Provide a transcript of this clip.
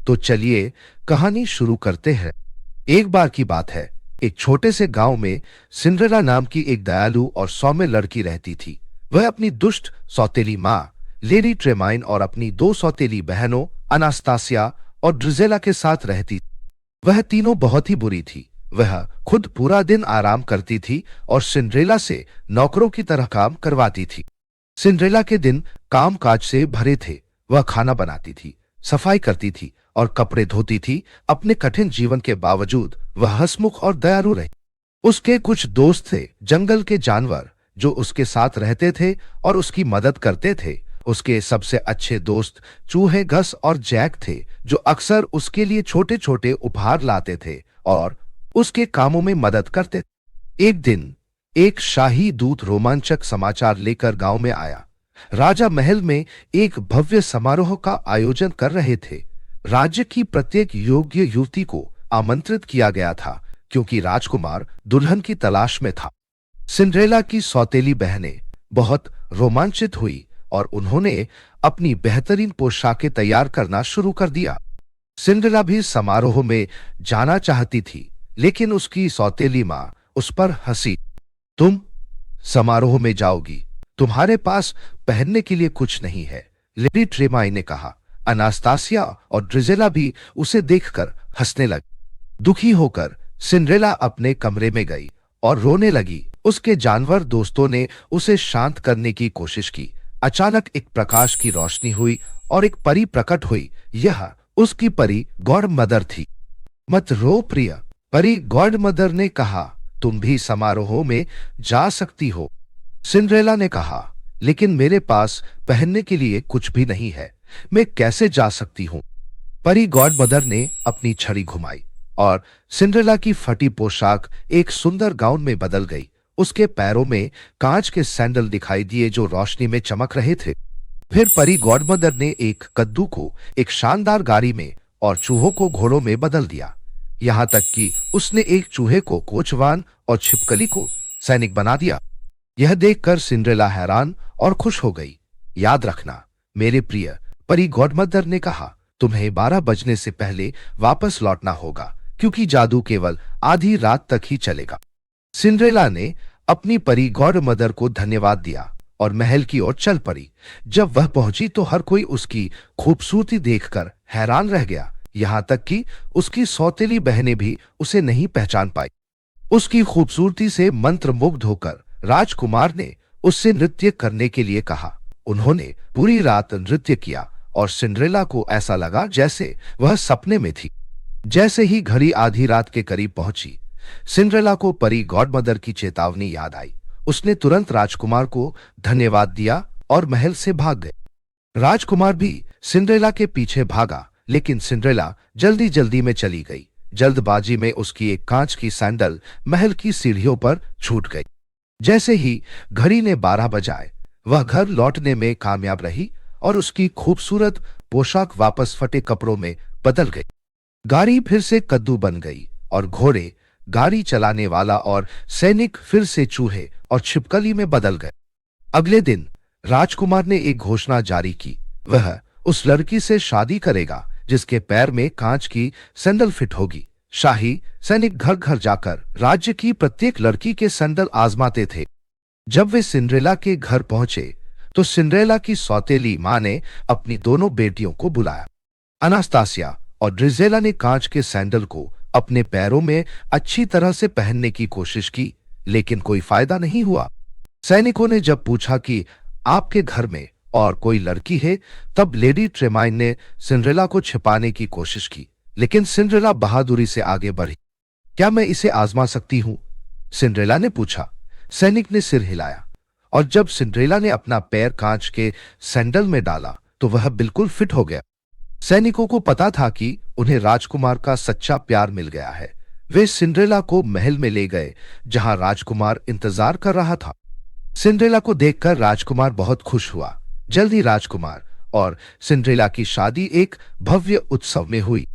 तो चलिए कहानी शुरू करते हैं। एक बार की बात है, एक छोटे से गांव में सिंड्रेला नाम की एक दयालु और सौम्य लड़की रहती थी। वह अपनी दुष्ट सौतेली माँ लेडी ट्रेमाइन और अपनी दो सौतेली बहनों अनास्तासिया और ड्रिजेला के साथ रहती। वह तीनों बहुत ही बुरी थी। वह खुद पूरा दिन आराम करती थी और सिंड्रेला से नौकरों की तरह काम करवाती थी। सिंड्रेला के दिन काम काज से भरे थे। वह खाना बनाती थी, सफाई करती थी और कपड़े धोती थी। अपने कठिन जीवन के बावजूद वह हंसमुख और दयालु रही। उसके कुछ दोस्त थे, जंगल के जानवर जो उसके साथ रहते थे और उसकी मदद करते थे। उसके सबसे अच्छे दोस्त चूहे गस और जैक थे, जो अक्सर उसके लिए छोटे छोटे उपहार लाते थे और उसके कामों में मदद करते। एक दिन एक शाही दूत रोमांचक समाचार लेकर गांव में आया। राजा महल में एक भव्य समारोह का आयोजन कर रहे थे। राज्य की प्रत्येक योग्य युवती को आमंत्रित किया गया था, क्योंकि राजकुमार दुल्हन की तलाश में था। सिंड्रेला की सौतेली बहनें बहुत रोमांचित हुई और उन्होंने अपनी बेहतरीन पोशाकें तैयार करना शुरू कर दिया। सिंड्रेला भी समारोह में जाना चाहती थी, लेकिन उसकी सौतेली माँ उस पर हंसी। तुम समारोह में जाओगी, तुम्हारे पास पहनने के लिए कुछ नहीं है, लेडी ट्रेमाइन ने कहा। अनास्तासिया और ड्रिजेला भी उसे देखकर हंसने लगी। दुखी होकर सिंड्रेला अपने कमरे में गई और रोने लगी। उसके जानवर दोस्तों ने उसे शांत करने की कोशिश की। अचानक एक प्रकाश की रोशनी हुई और एक परी प्रकट हुई। यह उसकी परी गॉड मदर थी। मत रो प्रिय, परी गॉड मदर ने कहा। तुम भी समारोह में जा सकती हो। सिंड्रेला ने कहा, लेकिन मेरे पास पहनने के लिए कुछ भी नहीं है, मैं कैसे जा सकती हूँ? परी गॉड मदर ने अपनी छड़ी घुमाई और सिंड्रेला की फटी पोशाक एक सुंदर गाउन में बदल गई। उसके पैरों में कांच के सैंडल दिखाई दिए जो रोशनी में चमक रहे थे। फिर परी गॉडमदर ने एक कद्दू को एक शानदार गाड़ी में और चूहों को घोड़ों में बदल दिया। यहाँ तक कि उसने एक चूहे को कोचवान और छिपकली को सैनिक बना दिया। यह देखकर सिंड्रेला हैरान और खुश हो गई। याद रखना मेरे प्रिय, परी गॉडमदर ने कहा, तुम्हें 12 बजने से पहले वापस लौटना होगा, क्योंकि जादू केवल आधी रात तक ही चलेगा। सिंड्रेला ने अपनी परी गॉड मदर को धन्यवाद दिया और महल की ओर चल पड़ी। जब वह पहुंची तो हर कोई उसकी खूबसूरती देखकर हैरान रह गया, यहाँ तक कि उसकी सौतेली बहनें भी उसे नहीं पहचान पाई। उसकी खूबसूरती से मंत्रमुग्ध होकर राजकुमार ने उससे नृत्य करने के लिए कहा। उन्होंने पूरी रात नृत्य किया और सिंड्रेला को ऐसा लगा जैसे वह सपने में थी। जैसे ही घड़ी आधी रात के करीब पहुंची, सिंड्रेला को परी गॉडमदर की चेतावनी याद आई। उसने तुरंत राजकुमार को धन्यवाद दिया और महल से भाग गए। राजकुमार भी सिंड्रेला के पीछे भागा, लेकिन सिंड्रेला जल्दी जल्दी में चली गई। जल्दबाजी में उसकी एक कांच की सैंडल महल की सीढ़ियों पर छूट गई। जैसे ही घड़ी ने 12 बजाए, वह घर लौटने में कामयाब रही और उसकी खूबसूरत पोशाक वापस फटे कपड़ों में बदल गई। गाड़ी फिर से कद्दू बन गई और घोड़े, गाड़ी चलाने वाला और सैनिक फिर से चूहे और छिपकली में बदल गए। अगले दिन राजकुमार ने एक घोषणा जारी की। वह उस लड़की से शादी करेगा जिसके पैर में कांच की सैंडल फिट होगी। शाही सैनिक घर घर जाकर राज्य की प्रत्येक लड़की के सैंडल आजमाते थे। जब वे सिंड्रेला के घर पहुंचे तो सिंड्रेला की सौतेली मां ने अपनी दोनों बेटियों को बुलाया। अनास्तासिया और ड्रिजेला ने कांच के सैंडल को अपने पैरों में अच्छी तरह से पहनने की कोशिश की, लेकिन कोई फायदा नहीं हुआ। सैनिकों ने जब पूछा कि आपके घर में और कोई लड़की है, तब लेडी ट्रेमाइन ने सिंड्रेला को छिपाने की कोशिश की, लेकिन सिंड्रेला बहादुरी से आगे बढ़ी। क्या मैं इसे आजमा सकती हूँ? सिंड्रेला ने पूछा। सैनिक ने सिर हिलाया और जब सिंड्रेला ने अपना पैर कांच के सैंडल में डाला तो वह बिल्कुल फिट हो गया। सैनिकों को पता था कि उन्हें राजकुमार का सच्चा प्यार मिल गया है। वे सिंड्रेला को महल में ले गए, जहां राजकुमार इंतजार कर रहा था। सिंड्रेला को देखकर राजकुमार बहुत खुश हुआ। जल्द ही राजकुमार और सिंड्रेला की शादी एक भव्य उत्सव में हुई।